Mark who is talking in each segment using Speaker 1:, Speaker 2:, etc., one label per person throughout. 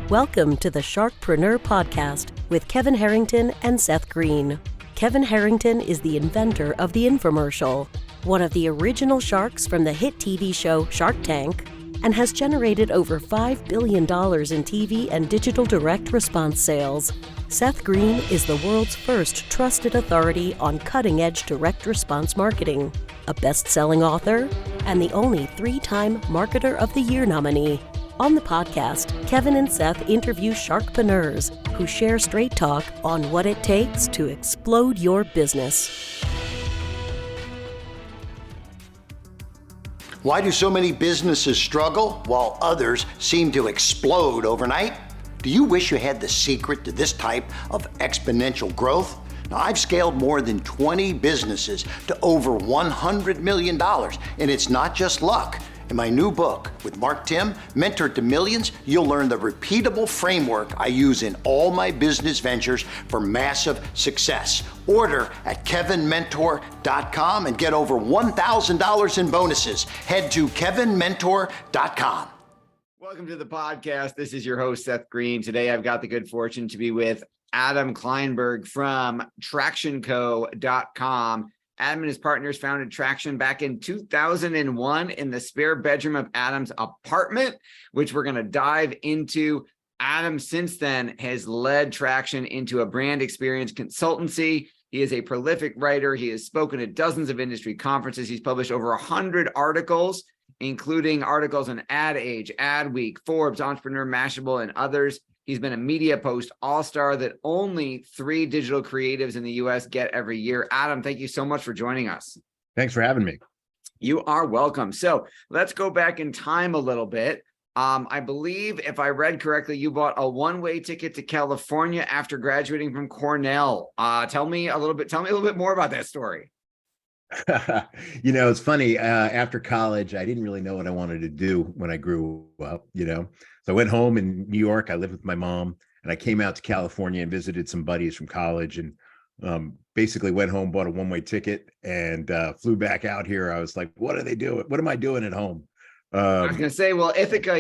Speaker 1: Welcome to the Sharkpreneur podcast with Kevin Harrington and Seth Greene. Kevin Harrington is the inventor of the infomercial, one of the original sharks from the hit TV show Shark Tank, and has generated over $5 billion in TV and digital direct response sales. Seth Greene is the world's first trusted authority on cutting-edge direct response marketing, a best-selling author, and the only 3-time Marketer of the Year nominee. On the podcast, Kevin and Seth interview Sharkpreneurs who share straight talk on what it takes to explode your business.
Speaker 2: Why do so many businesses struggle while others seem to explode overnight? Do you wish you had the secret to this type of exponential growth? Now, I've scaled more than 20 businesses to over $100 million, and it's not just luck. In my new book with Mark Tim, Mentor to Millions, you'll learn the repeatable framework I use in all my business ventures for massive success. Order at kevinmentor.com and get over $1,000 in bonuses. Head to kevinmentor.com.
Speaker 3: Welcome to the podcast. This is your host, Seth Greene. Today, I've got the good fortune to be with Adam Kleinberg from tractionco.com. Adam and his partners founded Traction back in 2001 in the spare bedroom of Adam's apartment, which we're going to dive into. Adam, since then, has led Traction into a brand experience consultancy. He is a prolific writer. He has spoken at dozens of industry conferences. He's published over 100 articles, including articles on Ad Age, Adweek, Forbes, Entrepreneur, Mashable, and others. He's been a media post all-star that only 3 digital creatives in the U.S. get every year. Adam, thank you so much for joining us.
Speaker 4: Thanks for having me.
Speaker 3: You are welcome. So let's go back in time a little bit. I believe, if I read correctly, you bought a one-way ticket to California after graduating from Cornell. Tell me a little bit more about that story.
Speaker 4: It's funny. After college, I didn't really know what I wanted to do when I grew up, So I went home in New York. I lived with my mom, and I came out to California and visited some buddies from college, and basically went home, bought a one-way ticket, and flew back out here. I was like, what are they doing? What am I doing at home?
Speaker 3: I was going to say, well, Ithaca,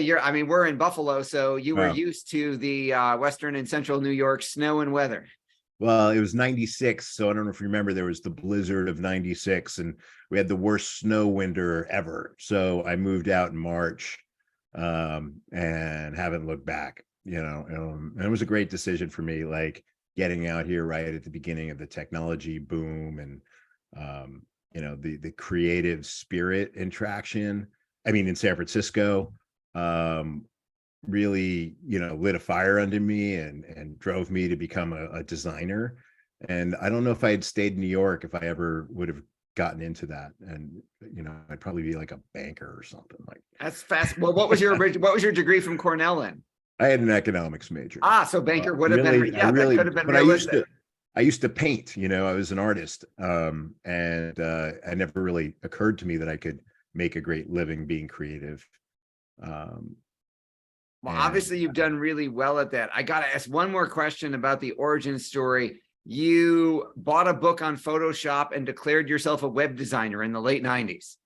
Speaker 3: we're in Buffalo, so you were used to the Western and Central New York snow and weather.
Speaker 4: Well, it was 96. So I don't know if you remember, there was the blizzard of 96, and we had the worst snow winter ever. So I moved out in March and haven't looked back, and it was a great decision for me, like getting out here right at the beginning of the technology boom and, the creative spirit in Traction. In San Francisco, really, lit a fire under me and drove me to become a designer. And I don't know if I had stayed in New York, if I ever would have gotten into that. And, I'd probably be like a banker or something like that.
Speaker 3: That's fast. Well, what was your degree from Cornell in?
Speaker 4: I had an economics major.
Speaker 3: So banker would have been, that could have been
Speaker 4: but
Speaker 3: realistic.
Speaker 4: I used to paint, I was an artist. And it never really occurred to me that I could make a great living being creative.
Speaker 3: Well, obviously you've done really well at that. I got to ask one more question about the origin story. You bought a book on Photoshop and declared yourself a web designer in the late 90s.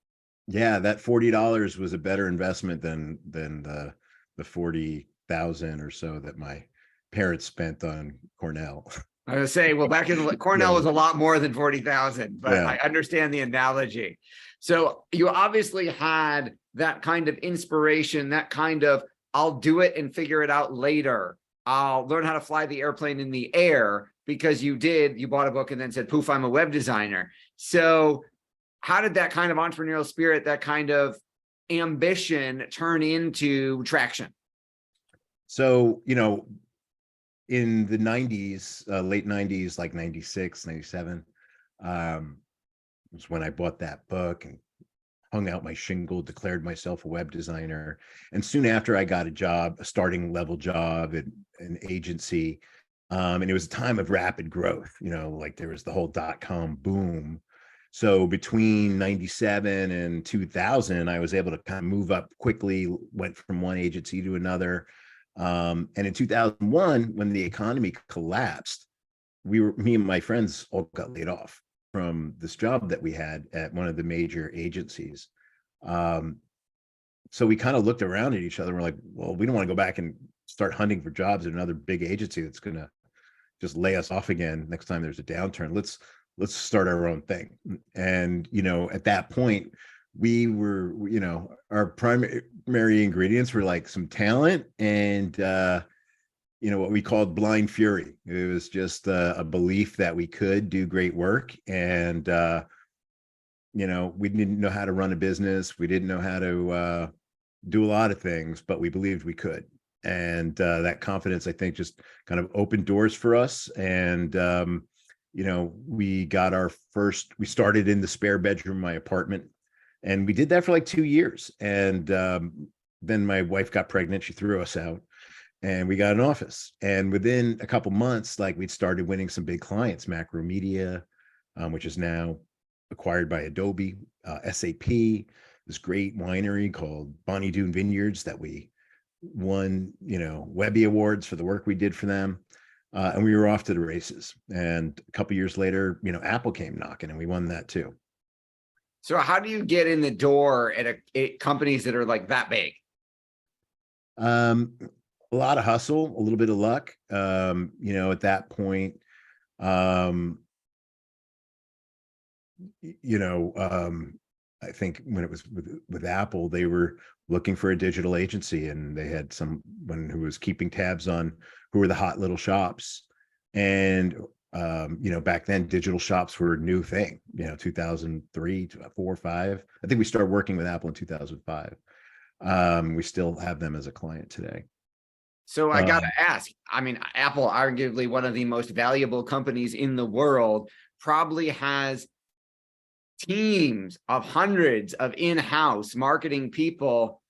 Speaker 4: Yeah, that $40 was a better investment than the 40,000 or so that my parents spent on Cornell.
Speaker 3: I was going to say, well, back in Cornell was a lot more than 40,000, but I understand the analogy. So you obviously had that kind of inspiration, that kind of, I'll do it and figure it out later. I'll learn how to fly the airplane in the air, because you bought a book and then said, poof, I'm a web designer. So how did that kind of entrepreneurial spirit, that kind of ambition turn into Traction?
Speaker 4: So, in the 90s, late 90s, like 96, 97, was when I bought that book and hung out my shingle, declared myself a web designer. And soon after, I got a starting level job at an agency. And it was a time of rapid growth, like there was the whole .com boom. So between 97 and 2000, I was able to kind of move up quickly, went from one agency to another. And in 2001, when the economy collapsed, me and my friends all got laid off from this job that we had at one of the major agencies. So we kind of looked around at each other and we're like, well, we don't want to go back and start hunting for jobs at another big agency that's going to just lay us off again next time there's a downturn. Let's start our own thing. And, at that point, we were, our primary ingredients were like some talent and, what we called blind fury. It was just a belief that we could do great work. And, we didn't know how to run a business. We didn't know how to do a lot of things, but we believed we could. And that confidence, I think, just kind of opened doors for us. And, we started in the spare bedroom of my apartment. And we did that for like 2 years. And then my wife got pregnant. She threw us out. And we got an office. And within a couple months, like we'd started winning some big clients, Macro Media, which is now acquired by Adobe, SAP, this great winery called Bonnie Doon Vineyards that we won, Webby Awards for the work we did for them. And we were off to the races. And a couple years later, Apple came knocking and we won that too.
Speaker 3: So how do you get in the door at companies that are like that big?
Speaker 4: A lot of hustle, a little bit of luck. At that point, I think when it was with Apple, they were looking for a digital agency and they had someone who was keeping tabs on who were the hot little shops. And, back then digital shops were a new thing, 2003, 4, 5. I think we started working with Apple in 2005. We still have them as a client today.
Speaker 3: So I got to ask, Apple, arguably one of the most valuable companies in the world, probably has teams of hundreds of in-house marketing people.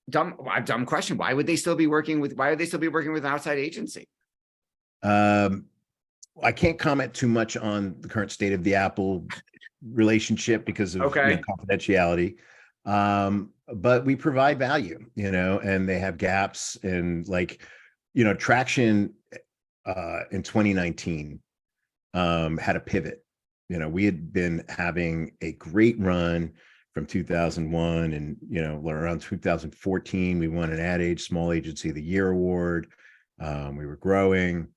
Speaker 3: Dumb question. Why would they still be working with an outside agency?
Speaker 4: I can't comment too much on the current state of the Apple relationship because of confidentiality. But we provide value, and they have gaps and traction in 2019 had a pivot. We had been having a great run from 2001 and, around 2014, we won an Ad Age Small Agency of the Year award. We were growing.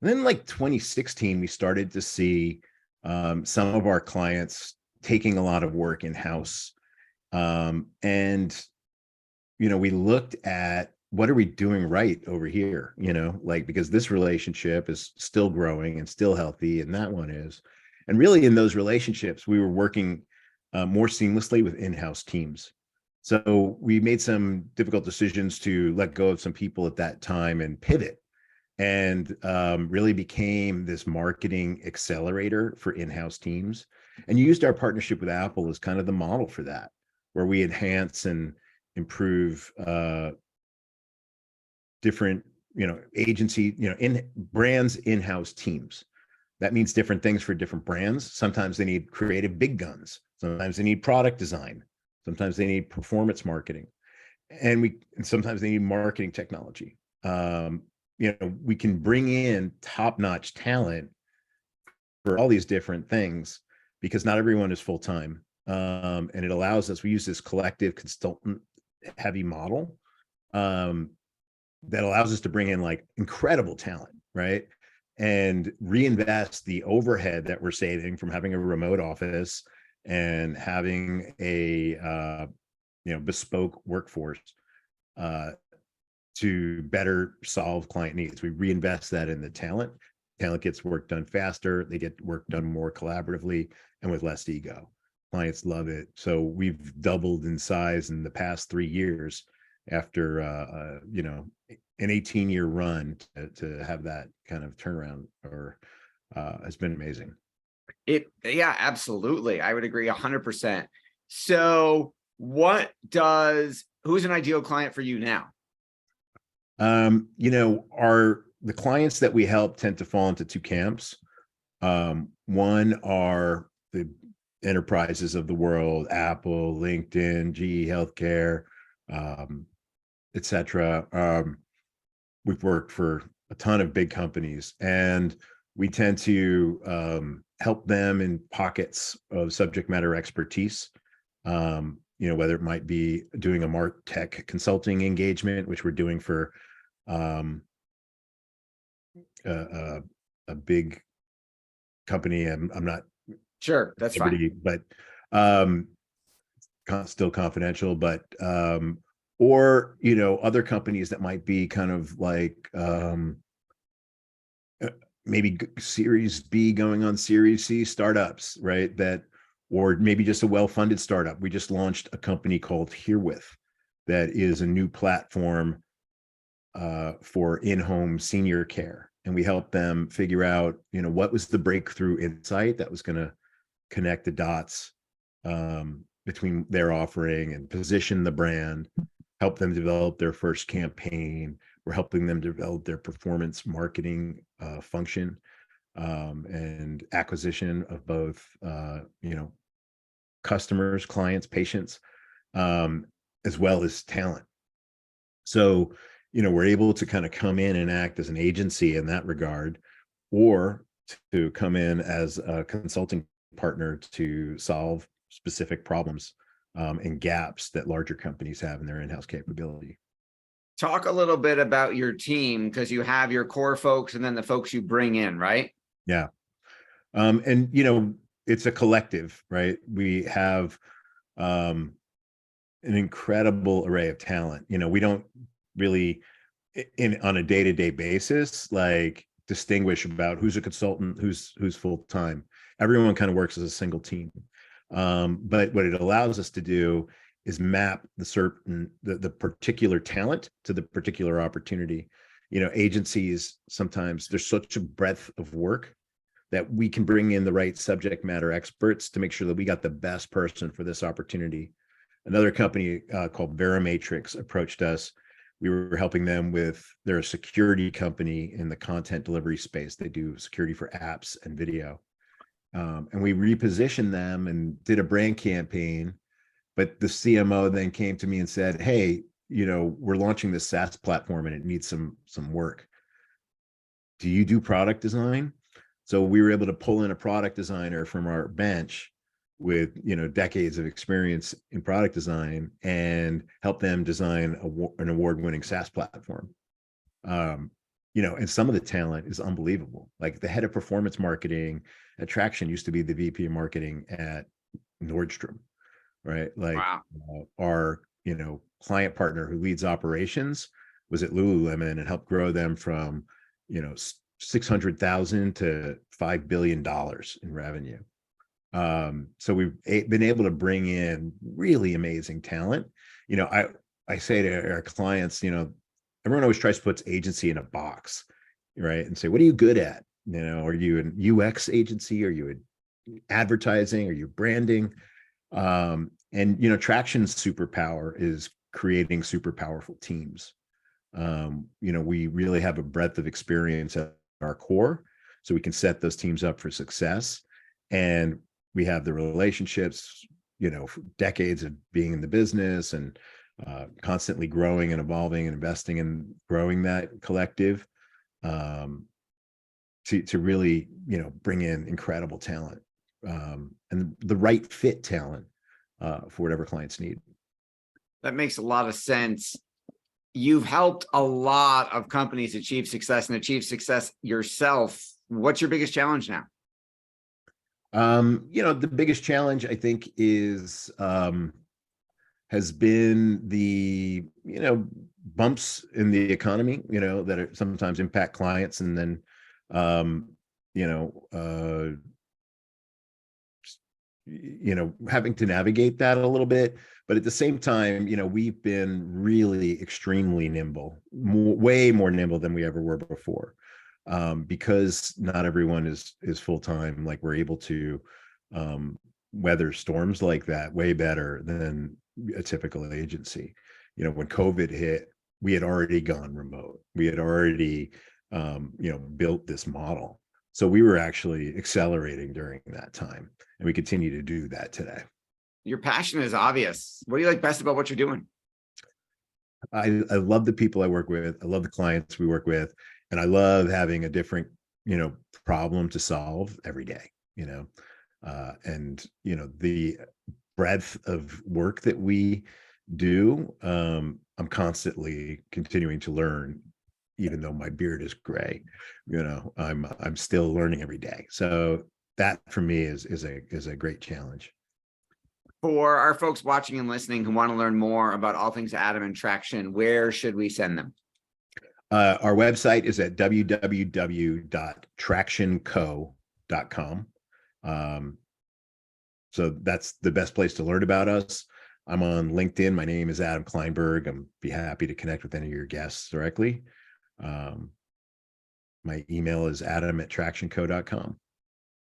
Speaker 4: And then 2016, we started to see some of our clients taking a lot of work in-house. And, we looked at what are we doing right over here, because this relationship is still growing and still healthy, and that one is. And really in those relationships, we were working more seamlessly with in-house teams. So we made some difficult decisions to let go of some people at that time and pivot and really became this marketing accelerator for in-house teams. And used our partnership with Apple as kind of the model for that, where we enhance and improve different, agency, brands, in-house teams. That means different things for different brands. Sometimes they need creative big guns. Sometimes they need product design. Sometimes they need performance marketing. And sometimes they need marketing technology. We can bring in top-notch talent for all these different things because not everyone is full-time. And it allows us, we use this collective consultant heavy model that allows us to bring in incredible talent, right? And reinvest the overhead that we're saving from having a remote office and having a bespoke workforce to better solve client needs. We reinvest that in the talent. Talent gets work done faster. They get work done more collaboratively and with less ego. Clients love it. So we've doubled in size in the past 3 years after an 18-year run to have that kind of turnaround has been amazing.
Speaker 3: Yeah, absolutely. I would agree 100%. So who's an ideal client for you now?
Speaker 4: The clients that we help tend to fall into two camps. One are the enterprises of the world, Apple, LinkedIn, GE Healthcare, et cetera. We've worked for a ton of big companies, and we tend to help them in pockets of subject matter expertise. Whether it might be doing a MarTech consulting engagement, which we're doing for um, a, a big company. I'm not
Speaker 3: Sure, that's fine.
Speaker 4: liberty, but still confidential, but or other companies that might be kind of like maybe Series B going on Series C startups, right? That, or maybe just a well-funded startup. We just launched a company called Herewith that is a new platform for in-home senior care. And we help them figure out, what was the breakthrough insight that was going to connect the dots between their offering and position the brand, help them develop their first campaign. We're helping them develop their performance marketing function and acquisition of both, customers, clients, patients, as well as talent. So, we're able to kind of come in and act as an agency in that regard, or to come in as a consulting partner to solve specific problems and gaps that larger companies have in their in-house capability.
Speaker 3: Talk a little bit about your team, because you have your core folks and then the folks you bring in, right?
Speaker 4: Yeah. And, it's a collective, right? We have an incredible array of talent. We don't really on a day-to-day basis, like distinguish about who's a consultant, who's full-time. Everyone kind of works as a single team. But what it allows us to do is map the particular talent to the particular opportunity. Agencies, sometimes there's such a breadth of work that we can bring in the right subject matter experts to make sure that we got the best person for this opportunity. Another company called Verimatrix approached us. We were helping them with their security company in the content delivery space. They do security for apps and video. And we repositioned them and did a brand campaign. But the CMO then came to me and said, hey, we're launching this SaaS platform and it needs some work. Do you do product design? So we were able to pull in a product designer from our bench with, decades of experience in product design and help them design an award-winning SaaS platform. And some of the talent is unbelievable. Like the head of performance marketing at Traction used to be the VP of marketing at Nordstrom, right? Like
Speaker 3: Wow.
Speaker 4: Our, client partner who leads operations was at Lululemon and helped grow them from, 600,000 to $5 billion in revenue. So we've been able to bring in really amazing talent. I say to our clients, everyone always tries to put agency in a box, right? And say, what are you good at? Are you an UX agency? Are you an advertising? Are you branding? And Traction's superpower is creating super powerful teams. We really have a breadth of experience at our core, so we can set those teams up for success. And we have the relationships, for decades of being in the business and constantly growing and evolving and investing and growing that collective to really, bring in incredible talent and the right fit talent for whatever clients need.
Speaker 3: That makes a lot of sense. You've helped a lot of companies achieve success and achieve success yourself. What's your biggest challenge now?
Speaker 4: The biggest challenge I think is has been the bumps in the economy, that sometimes impact clients, and then having to navigate that a little bit. But at the same time, we've been really extremely nimble, way more nimble than we ever were before, because not everyone is full-time. Like we're able to weather storms like that way better than a typical agency. When COVID hit, we had already gone remote. We had already, built this model. So we were actually accelerating during that time, and we continue to do that today.
Speaker 3: Your passion is obvious. What do you like best about what you're doing?
Speaker 4: I love the people I work with. I love the clients we work with, and I love having a different, problem to solve every day. And the breadth of work that we do, I'm constantly continuing to learn even though my beard is gray. I'm still learning every day. So that for me is a great challenge.
Speaker 3: For our folks watching and listening who want to learn more about all things Atom and Traction, where should we send them?
Speaker 4: Our website is at www.tractionco.com. So that's the best place to learn about us. I'm on LinkedIn. My name is Adam Kleinberg. I'm be happy to connect with any of your guests directly. My email is adam@tractionco.com.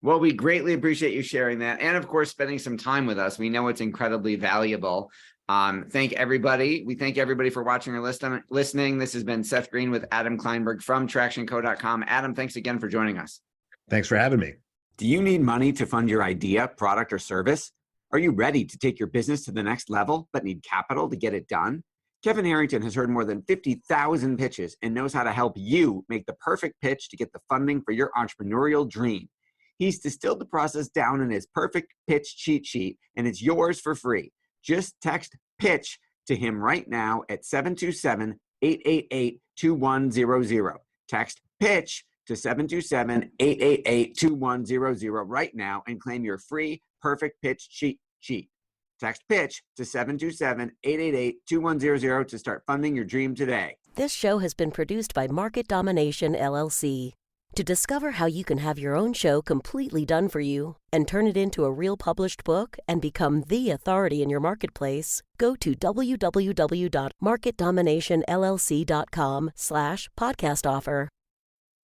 Speaker 3: Well, we greatly appreciate you sharing that. And of course, spending some time with us. We know it's incredibly valuable. Thank everybody. We thank everybody for watching or listening. This has been Seth Greene with Adam Kleinberg from tractionco.com. Adam, thanks again for joining us.
Speaker 4: Thanks for having me.
Speaker 5: Do you need money to fund your idea, product, or service? Are you ready to take your business to the next level, but need capital to get it done? Kevin Harrington has heard more than 50,000 pitches and knows how to help you make the perfect pitch to get the funding for your entrepreneurial dream. He's distilled the process down in his perfect pitch cheat sheet, and it's yours for free. Just text PITCH to him right now at 727-888-2100. Text PITCH to 727-888-2100 right now and claim your free perfect pitch cheat sheet. Text PITCH to 727-888-2100 to start funding your dream today.
Speaker 1: This show has been produced by Market Domination, LLC. To discover how you can have your own show completely done for you and turn it into a real published book and become the authority in your marketplace, go to www.marketdominationllc.com/podcast offer.